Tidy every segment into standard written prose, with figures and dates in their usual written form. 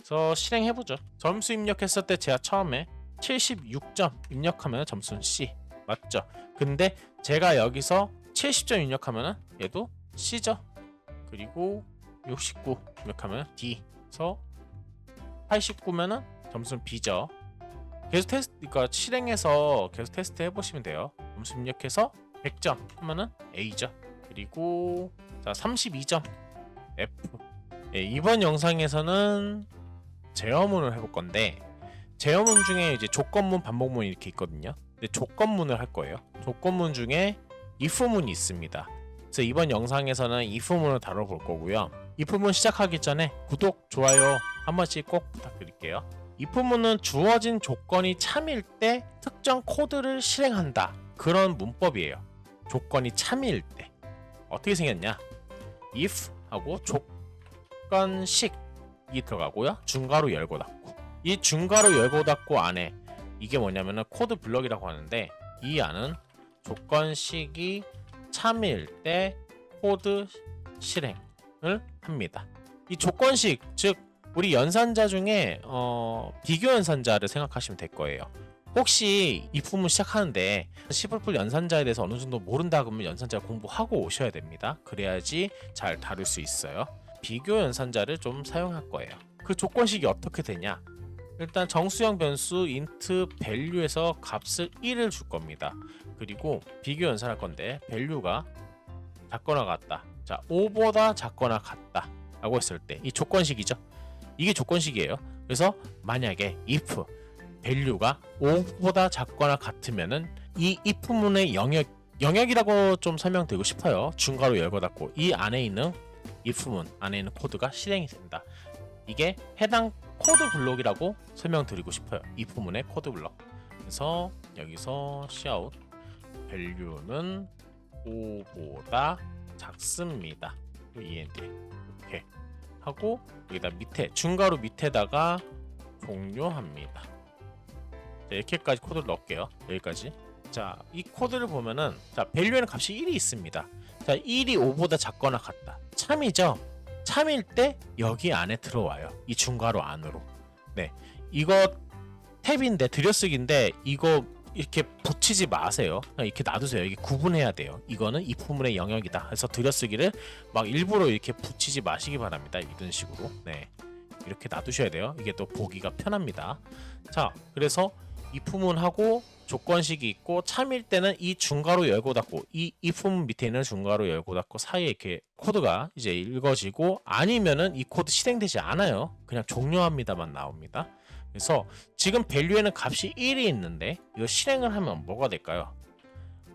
그래서 실행해보죠. 점수 입력했을 때 제가 처음에 76점 입력하면 점수는 C 맞죠? 근데 제가 여기서 70점 입력하면 얘도 C죠. 그리고 69 입력하면 D. 그래서 89면은 점수는 B죠. 계속 테스트, 그러니까 실행해서 계속 테스트 해보시면 돼요. 점수 입력해서 100점 하면은 A죠. 그리고 자 32점 F. 예, 이번 영상에서는 제어문을 해볼 건데, 제어문 중에 이제 조건문, 반복문 이렇게 있거든요. 근데 조건문을 할 거예요. 조건문 중에 if문이 있습니다. 그래서 이번 영상에서는 if문을 다뤄볼 거고요. if문 시작하기 전에 구독, 좋아요 한 번씩 꼭 부탁드릴게요. if문은 주어진 조건이 참일 때 특정 코드를 실행한다, 그런 문법이에요. 조건이 참일 때 어떻게 생겼냐? if 하고 조건식이 들어가고요. 중괄호 열고 닫고. 이 중괄호 열고 닫고 안에 이게 뭐냐면은 코드 블럭이라고 하는데, 이 안은 조건식이 참일 때 코드 실행을 합니다. 이 조건식, 즉 우리 연산자 중에 비교 연산자를 생각하시면 될 거예요. 혹시 if문 시작하는데 C++ 연산자에 대해서 어느 정도 모른다 그러면 연산자 공부하고 오셔야 됩니다. 그래야지 잘 다룰 수 있어요. 비교 연산자를 좀 사용할 거예요. 그 조건식이 어떻게 되냐? 일단 정수형 변수 int value에서 값을 1을 줄 겁니다. 그리고 비교 연산할 건데 value가 작거나 같다. 자, 5보다 작거나 같다 라고 했을 때 이 조건식이죠. 이게 조건식이에요. 그래서 만약에 if value가 5보다 작거나 같으면은 이 if문의 영역이라고 좀 설명드리고 싶어요. 중괄호 열고 닫고 이 안에 있는 if문 안에 있는 코드가 실행이 된다. 이게 해당 코드 블록이라고 설명드리고 싶어요. if문의 코드 블록. 그래서 여기서 cout value는 5보다 작습니다. end 이렇게 하고 여기다 밑에 중괄호 밑에다가 종료합니다. 자, 이렇게까지 코드를 넣을게요. 여기까지. 자, 이 코드를 보면은 자, value에는 값이 1이 있습니다. 자, 1이 5보다 작거나 같다. 참이죠. 참일 때 여기 안에 들어와요. 이 중괄호 안으로. 네, 이거 탭인데 들여쓰기인데 이거 이렇게 붙이지 마세요. 그냥 이렇게 놔두세요. 이게 구분해야 돼요. 이거는 if문의 영역이다. 그래서 들여쓰기를 막 일부러 이렇게 붙이지 마시기 바랍니다. 이런 식으로. 네, 이렇게 놔두셔야 돼요. 이게 또 보기가 편합니다. 자, 그래서 if문하고 조건식이 있고 참일 때는 이 중괄호 열고 닫고 이 if문 밑에 있는 중괄호 열고 닫고 사이에 이렇게 코드가 이제 읽어지고, 아니면은 이 코드 실행되지 않아요. 그냥 종료합니다만 나옵니다. 그래서 지금 value에는 값이 1이 있는데 이거 실행을 하면 뭐가 될까요?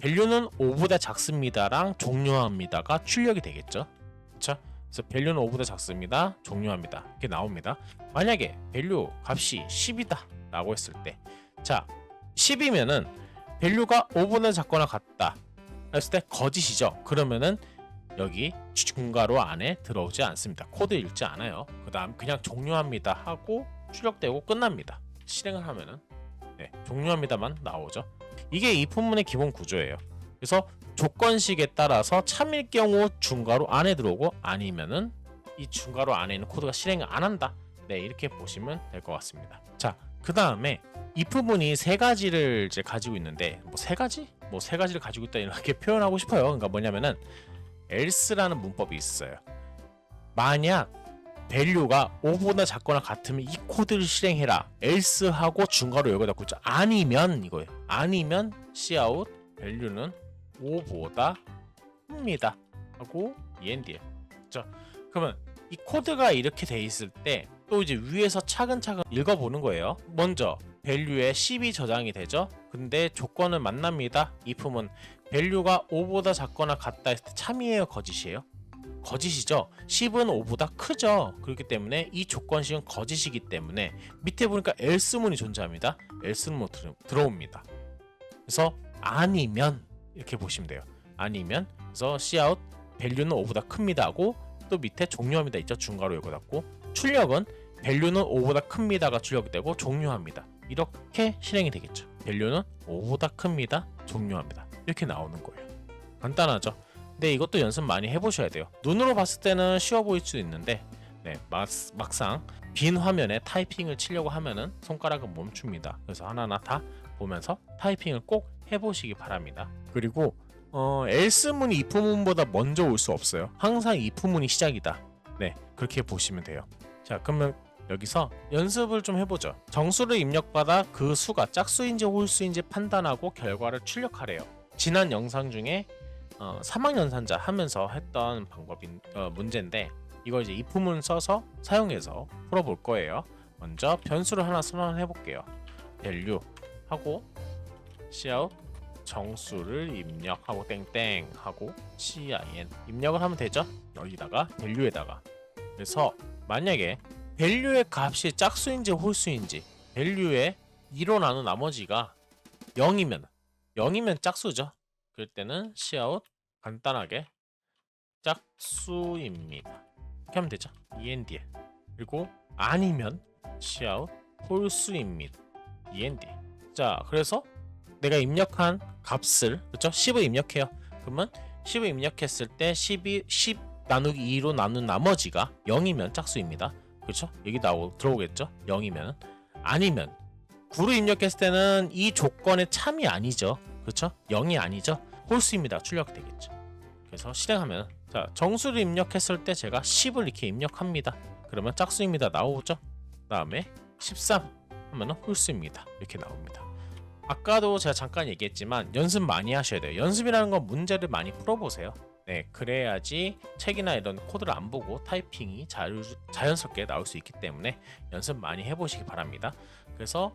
value는 5보다 작습니다랑 종료합니다가 출력이 되겠죠. 그렇죠? 그래서 value는 5보다 작습니다, 종료합니다 이렇게 나옵니다. 만약에 value 값이 10이다 라고 했을 때, 자 10이면은 value가 5보다 작거나 같다 했을 때 거짓이죠. 그러면은 여기 중괄호 안에 들어오지 않습니다. 코드 읽지 않아요. 그 다음 그냥 종료합니다 하고 출력되고 끝납니다. 실행을 하면은 네, 종료합니다만 나오죠. 이게 if문의 기본 구조예요. 그래서 조건식에 따라서 참일 경우 중괄호 안에 들어오고, 아니면은 이 중괄호 안에 있는 코드가 실행을 안 한다. 네, 이렇게 보시면 될 것 같습니다. 자, 그 다음에 if문이 세 가지를 이제 가지고 있는데, 뭐 세 가지? 뭐 세 가지를 가지고 있다 이렇게 표현하고 싶어요. 그러니까 뭐냐면은 else라는 문법이 있어요. 만약 value가 5보다 작거나 같으면 이 코드를 실행해라. else 하고 중괄호 열고 닫고 있죠. 아니면 이거예요. 아니면 cout value는 5보다 큽니다 하고 end예요. 자, 그러면 이 코드가 이렇게 돼 있을 때 또 이제 위에서 차근차근 읽어보는 거예요. 먼저 value에 10이 저장이 되죠. 근데 조건은 만납니다. if문 value가 5보다 작거나 같다 했을 때 참이에요, 거짓이에요? 거짓이죠. 10은 5보다 크죠. 그렇기 때문에 이 조건식은 거짓이기 때문에 밑에 보니까 else문이 존재합니다. else문 들어옵니다. 그래서 아니면 이렇게 보시면 돼요. 아니면 그래서 cout value는 5보다 큽니다 하고 또 밑에 종료합니다 있죠. 중괄호 열고 닫고 출력은 value는 5보다 큽니다가 출력되고 종료합니다. 이렇게 실행이 되겠죠. value는 5보다 큽니다. 종료합니다. 이렇게 나오는 거예요. 간단하죠. 근데 이것도 연습 많이 해보셔야 돼요. 눈으로 봤을 때는 쉬워 보일 수도 있는데 네, 막상 빈 화면에 타이핑을 치려고 하면은 손가락은 멈춥니다. 그래서 하나하나 다 보면서 타이핑을 꼭 해보시기 바랍니다. 그리고 else 문이 if 문보다 먼저 올 수 없어요. 항상 if 문이 시작이다. 네, 그렇게 보시면 돼요. 자, 그러면 여기서 연습을 좀 해보죠. 정수를 입력받아 그 수가 짝수인지 홀수인지 판단하고 결과를 출력하래요. 지난 영상 중에 3학년산자 하면서 했던 방법인 문제인데, 이걸 이제 if문 써서 사용해서 풀어볼 거예요. 먼저 변수를 하나 선언해 볼게요. value 하고 cout 정수를 입력하고 땡땡 하고 cin 입력을 하면 되죠. 여기다가 value에다가. 그래서 만약에 value의 값이 짝수인지 홀수인지, value의 2로 나눈 나머지가 0이면 짝수죠. 그럴 때는 cout 간단하게 짝수입니다 이렇게 하면 되죠. END. 그리고 아니면 cout 홀수입니다. END. 자, 그래서 내가 입력한 값을, 그렇죠? 10을 입력해요. 그러면 10을 입력했을 때 10 나누기 2로 나눈 나머지가 0이면 짝수입니다. 그렇죠? 여기 들어오겠죠? 0이면. 아니면 9로 입력했을 때는 이 조건의 참이 아니죠. 그렇죠? 0이 아니죠. 홀수입니다. 출력되겠죠. 그래서 실행하면, 자, 정수를 입력했을 때 제가 10을 이렇게 입력합니다. 그러면 짝수입니다. 나오죠? 다음에 13 하면은 홀수입니다. 이렇게 나옵니다. 아까도 제가 잠깐 얘기했지만 연습 많이 하셔야 돼요. 연습이라는 건 문제를 많이 풀어보세요. 네, 그래야지 책이나 이런 코드를 안 보고 타이핑이 자연스럽게 나올 수 있기 때문에 연습 많이 해보시기 바랍니다. 그래서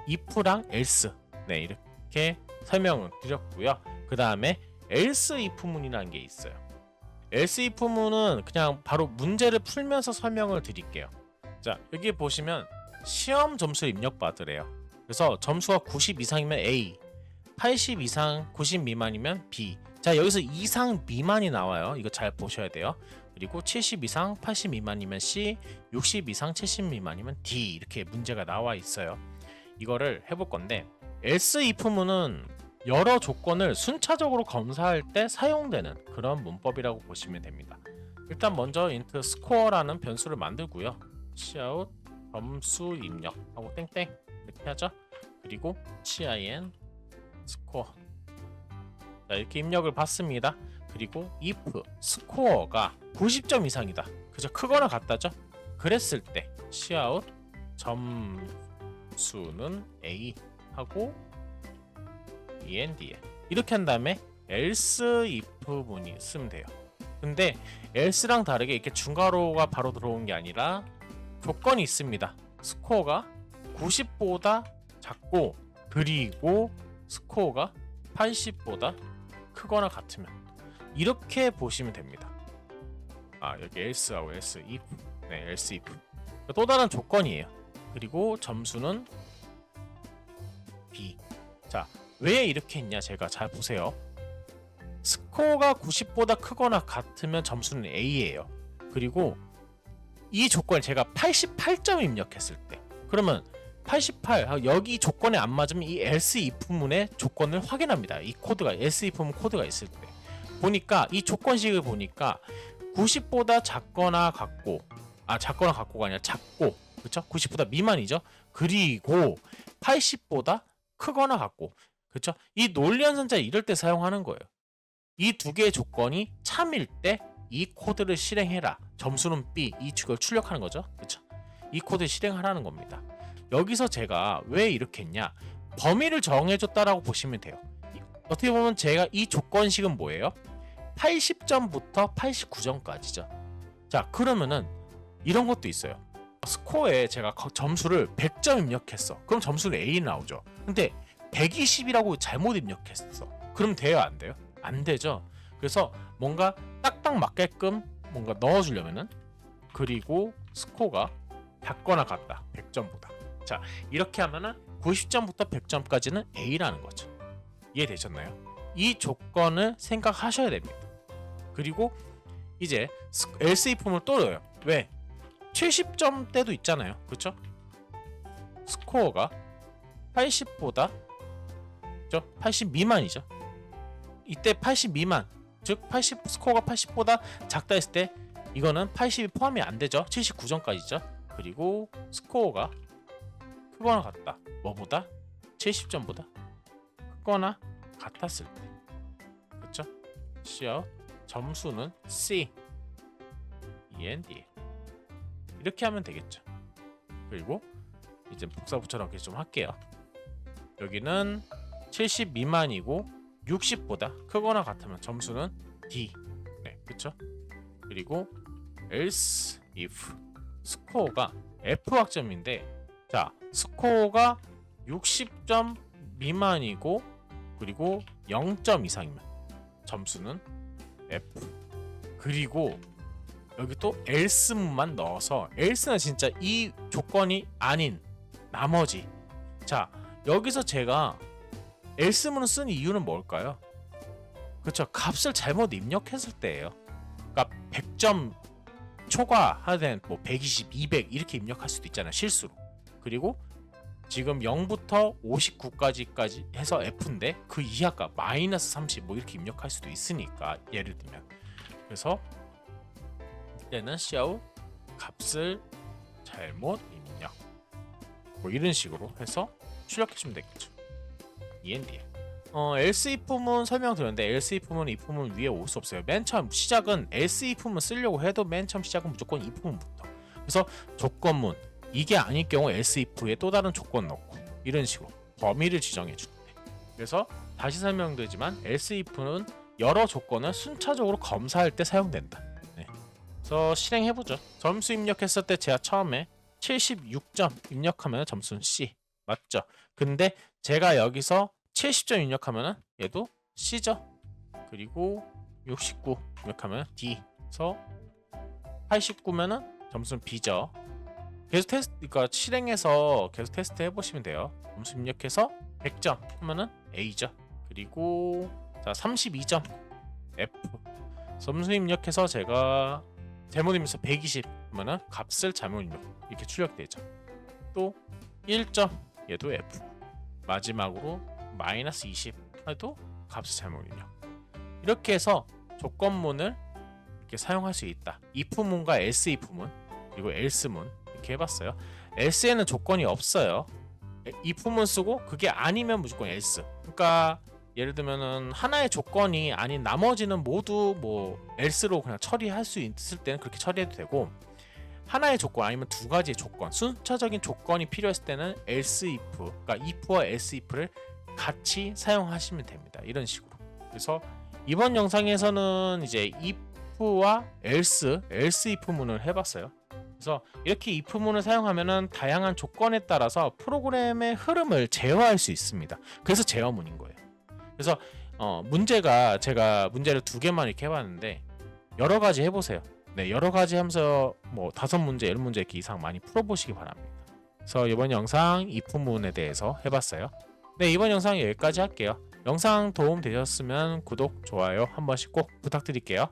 if랑 else, 네, 이렇게 설명을 드렸고요. 그 다음에 else if 문이라는 게 있어요. else if 문은 그냥 바로 문제를 풀면서 설명을 드릴게요. 자, 여기 보시면 시험 점수 입력 받으래요. 그래서 점수가 90 이상이면 A, 80 이상 90 미만이면 B. 자, 여기서 이상 미만이 나와요. 이거 잘 보셔야 돼요. 그리고 70 이상 80 미만이면 C, 60 이상 70 미만이면 D. 이렇게 문제가 나와 있어요. 이거를 해볼 건데, else if 문은 여러 조건을 순차적으로 검사할 때 사용되는 그런 문법이라고 보시면 됩니다. 일단 먼저 int score라는 변수를 만들고요. cout 점수 입력하고 땡땡 이렇게 하죠. 그리고 cin score, 자, 이렇게 입력을 받습니다. 그리고 if score가 90점 이상이다, 그죠? 크거나 같다죠? 그랬을 때 cout 점수는 A 하고 END에 이렇게 한 다음에 else if 문이 쓰면 돼요. 근데 else랑 다르게 이렇게 중괄호가 바로 들어온 게 아니라 조건이 있습니다. 스코어가 90보다 작고, 그리고 스코어가 80보다 크거나 같으면, 이렇게 보시면 됩니다. 아, 여기 else하고 else if, 네, else if 또 다른 조건이에요. 그리고 점수는 B. 자, 왜 이렇게 했냐, 제가 잘 보세요. 스코어가 90보다 크거나 같으면 점수는 A예요. 그리고 이 조건을 제가 88점 입력했을 때, 그러면 88, 여기 조건에 안 맞으면 이 else if 문의 조건을 확인합니다. 이 코드가, else if 문 코드가 있을 때 보니까, 이 조건식을 보니까 90보다 작거나 같고, 작거나 같고가 아니라 작고, 그렇죠? 90보다 미만이죠. 그리고 80보다 크거나 같고, 그렇죠? 이 논리연산자 이럴 때 사용하는 거예요. 이 두 개의 조건이 참일 때 이 코드를 실행해라. 점수는 B, 이걸 출력하는 거죠. 그렇죠? 이 코드를 실행하라는 겁니다. 여기서 제가 왜 이렇게 했냐? 범위를 정해줬다라고 보시면 돼요. 어떻게 보면 제가 이 조건식은 뭐예요? 80점부터 89점까지죠. 자, 그러면은 이런 것도 있어요. 스코어에 제가 점수를 100점 입력했어. 그럼 점수는 A 나오죠. 근데 120이라고 잘못 입력했어. 그럼 돼요, 안 돼요? 안 되죠. 그래서 뭔가 딱딱 맞게끔 뭔가 넣어주려면은, 그리고 스코어가 작거나 같다, 100점보다. 자, 이렇게 하면은 90점부터 100점까지는 A라는 거죠. 이해되셨나요? 이 조건을 생각하셔야 됩니다. 그리고 이제 else if문을 또 넣어요. 왜? 70점대도 있잖아요. 그렇죠? 스코어가 80보다, 그렇죠? 80 미만이죠. 이때 80 미만, 즉 80 스코어가 80보다 작다 했을 때 이거는 80이 포함이 안 되죠. 79점까지죠. 그리고 스코어가 크거나 같다. 뭐보다? 70점보다 크거나 같았을 때. 그쵸? Cout 점수는 C END 이렇게 하면 되겠죠. 그리고 이제 복사부처럼 이렇게 좀 할게요. 여기는 70 미만이고 60보다 크거나 같으면 점수는 D. 네, 그쵸? 그리고 else if 스코어가 F 학점인데, 자, 스코어가 60점 미만이고 그리고 0점 이상이면 점수는 F. 그리고 여기 또 else문만 넣어서, else는 진짜 이 조건이 아닌 나머지. 자, 여기서 제가 else문을 쓴 이유는 뭘까요? 그렇죠, 값을 잘못 입력했을 때예요. 그러니까 100점 초과하된 뭐 120, 200 이렇게 입력할 수도 있잖아요, 실수로. 그리고 지금 0부터 59까지 해서 F인데 그 이하가 마이너스 30 뭐 이렇게 입력할 수도 있으니까, 예를 들면. 그래서 이때는 Cout 값을 잘못 입력 뭐 이런 식으로 해서 출력해주면 되겠죠. END. else if문 설명드렸는데, else if문 if문 위에 올 수 없어요. 맨 처음 시작은 else if문 쓰려고 해도 맨 처음 시작은 무조건 if문부터. 그래서 조건문 이게 아닐 경우 else if에 또 다른 조건 넣고 이런 식으로 범위를 지정해 주는데, 그래서 다시 설명드리지만 else if는 여러 조건을 순차적으로 검사할 때 사용된다. 네. 그래서 실행해보죠. 점수 입력했을 때 제가 처음에 76점 입력하면 점수는 C 맞죠? 근데 제가 여기서 70점 입력하면 얘도 C죠. 그리고 69 입력하면 D. 그래서 89면은 점수는 B죠. 계속 테스트, 그러니까 실행해서 계속 테스트 해보시면 돼요. 점수 입력해서 100점 하면은 A죠. 그리고 자 32점 F. 점수 입력해서 제가 잘못 입력해서 120 하면은 값을 잘못 입력, 이렇게 출력되죠. 또 1점 얘도 F. 마지막으로 마이너스 20 해도 값을 잘못 입력. 이렇게 해서 조건문을 이렇게 사용할 수 있다. if문과 else if문 그리고 else문 이렇게 해봤어요. else에는 조건이 없어요. if문 쓰고 그게 아니면 무조건 else. 그러니까 예를 들면은 하나의 조건이 아닌 나머지는 모두 뭐 else로 그냥 처리할 수 있을 때는 그렇게 처리해도 되고, 하나의 조건 아니면 두 가지의 조건, 순차적인 조건이 필요했을 때는 else if, 그러니까 if와 else if를 같이 사용하시면 됩니다. 이런 식으로. 그래서 이번 영상에서는 이제 if와 else if문을 해봤어요. 그래서 이렇게 if문을 사용하면은 다양한 조건에 따라서 프로그램의 흐름을 제어할 수 있습니다. 그래서 제어문인 거예요. 그래서 문제가, 제가 문제를 2개만 이렇게 해봤는데 여러 가지 해보세요. 네, 여러 가지 하면서 뭐 5문제, 10문제 이렇게 이상 많이 풀어보시기 바랍니다. 그래서 이번 영상 if문에 대해서 해봤어요. 네, 이번 영상 여기까지 할게요. 영상 도움 되셨으면 구독, 좋아요 한 번씩 꼭 부탁드릴게요.